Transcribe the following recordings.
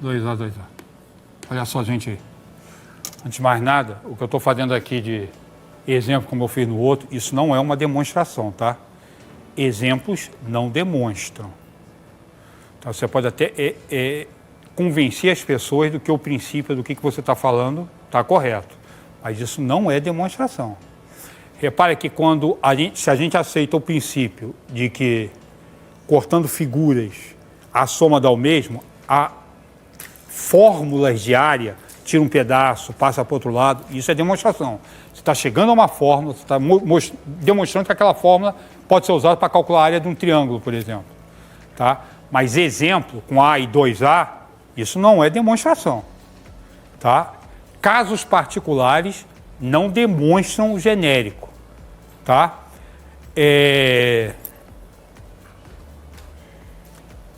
2A, 2A. Olha só, gente. Antes de mais nada, o que eu estou fazendo aqui de exemplo, como eu fiz no outro, isso não é uma demonstração, tá? Exemplos não demonstram. Então, você pode até convencer as pessoas do que o princípio do que você está falando está correto. Mas isso não é demonstração. Repare que se a gente aceita o princípio de que, cortando figuras, a soma dá o mesmo, a fórmulas de área, tira um pedaço, passa para o outro lado, isso é demonstração. Você está chegando a uma fórmula, você está demonstrando que aquela fórmula pode ser usada para calcular a área de um triângulo, por exemplo. Tá? Mas exemplo, com A e 2A, isso não é demonstração. Tá? Casos particulares não demonstram o genérico. Tá?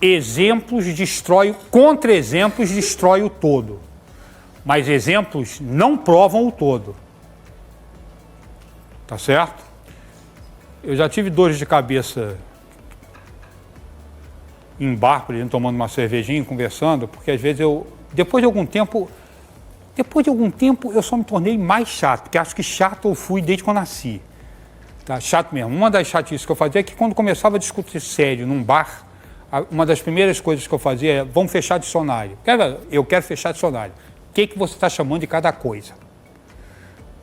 Exemplos destrói, contra-exemplos destrói o todo. Mas exemplos não provam o todo. Tá certo? Eu já tive dores de cabeça em bar, por exemplo, tomando uma cervejinha, conversando, porque às vezes depois de algum tempo eu só me tornei mais chato, porque acho que chato eu fui desde que eu nasci. Tá? Chato mesmo. Uma das chatices que eu fazia é que quando começava a discutir sério num bar, uma das primeiras coisas que eu fazia é, vamos fechar dicionário. Eu quero fechar dicionário. O que você está chamando de cada coisa?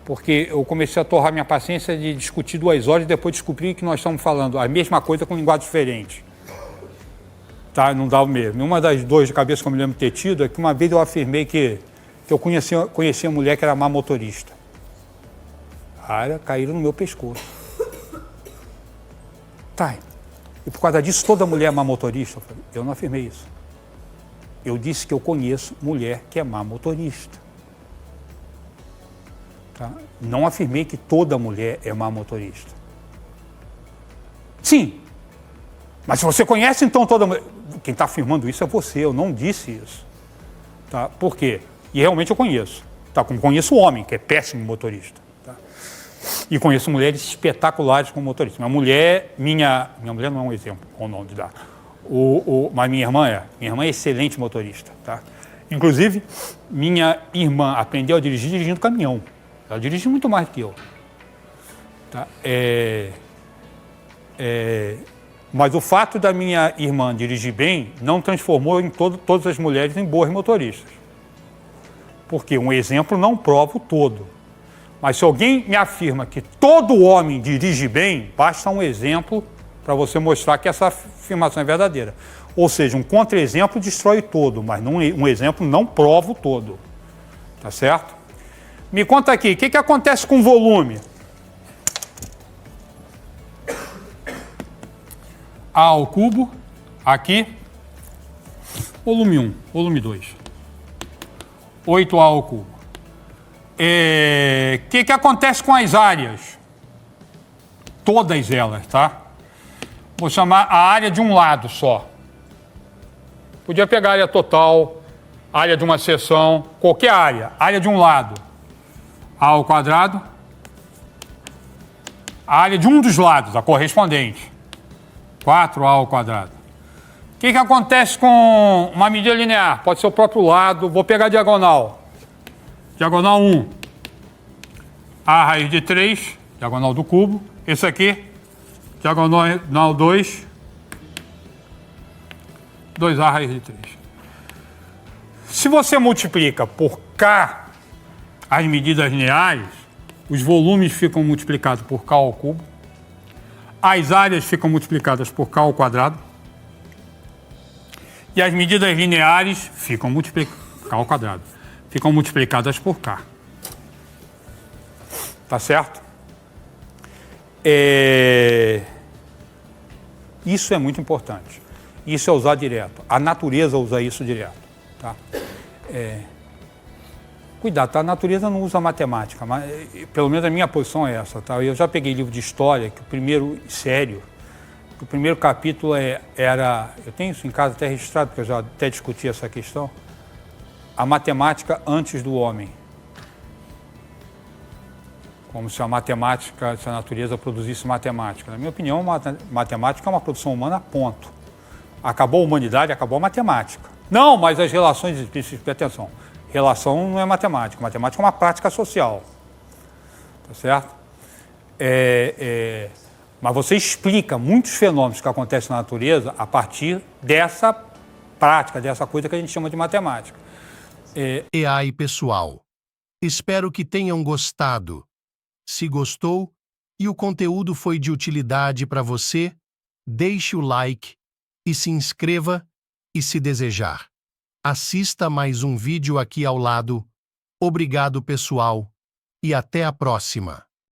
Porque eu comecei a torrar minha paciência de discutir 2 horas e depois descobri que nós estamos falando a mesma coisa com linguagem diferente. Tá? Não dá o mesmo. Uma das dores de cabeça que eu me lembro de ter tido é que uma vez eu afirmei que eu conhecia uma mulher que era má motorista. Caíram no meu pescoço. Tá. E por causa disso toda mulher é má motorista? Eu falei, eu não afirmei isso. Eu disse que eu conheço mulher que é má motorista. Tá? Não afirmei que toda mulher é má motorista. Sim. Mas se você conhece, então toda mulher... Quem está afirmando isso é você, eu não disse isso. Tá? Por quê? E realmente eu conheço. Tá? Como conheço homem, que é péssimo motorista. Tá? E conheço mulheres espetaculares como motorista. Minha mulher não é um exemplo, com o nome de dar. Mas minha irmã é excelente motorista. Tá? Inclusive, minha irmã aprendeu a dirigir dirigindo caminhão. Ela dirige muito mais do que eu. Tá? Mas o fato da minha irmã dirigir bem não transformou todas as mulheres em boas motoristas. Porque um exemplo não prova o todo. Mas se alguém me afirma que todo homem dirige bem, basta um exemplo para você mostrar que essa afirmação é verdadeira. Ou seja, um contra-exemplo destrói o todo, mas um exemplo não prova o todo. Tá certo? Me conta aqui, o que acontece com o volume? A ao cubo, aqui, volume 1, volume 2, 8A ao cubo. O que acontece com as áreas? Todas elas, tá? Vou chamar a área de um lado só. Podia pegar a área total, área de uma seção, qualquer área de um lado. A ao quadrado, a área de um dos lados, a correspondente. 4A ao quadrado. O que acontece com uma medida linear? Pode ser o próprio lado. Vou pegar a diagonal. Diagonal 1. A raiz de 3, diagonal do cubo. Esse aqui, diagonal 2. 2A raiz de 3. Se você multiplica por K as medidas lineares, os volumes ficam multiplicados por K ao cubo. As áreas ficam multiplicadas por K ao quadrado. E as medidas lineares ficam K ao quadrado. Ficam multiplicadas por K. Tá certo? Isso é muito importante. Isso é usar direto. A natureza usa isso direto. Tá? Cuidado, tá? A natureza não usa matemática, mas pelo menos a minha posição é essa. Tá? Eu já peguei livro de história, que o primeiro capítulo era... Eu tenho isso em casa até registrado, porque eu já até discuti essa questão. A matemática antes do homem. Como se a natureza produzisse matemática. Na minha opinião, matemática é uma produção humana, ponto. Acabou a humanidade, acabou a matemática. Não, mas as relações, presta atenção, relação não é matemática, matemática é uma prática social, tá certo? Mas você explica muitos fenômenos que acontecem na natureza a partir dessa prática, dessa coisa que a gente chama de matemática. E aí, pessoal, espero que tenham gostado. Se gostou e o conteúdo foi de utilidade para você, deixe o like e se inscreva e, se desejar, assista mais um vídeo aqui ao lado. Obrigado, pessoal, e até a próxima.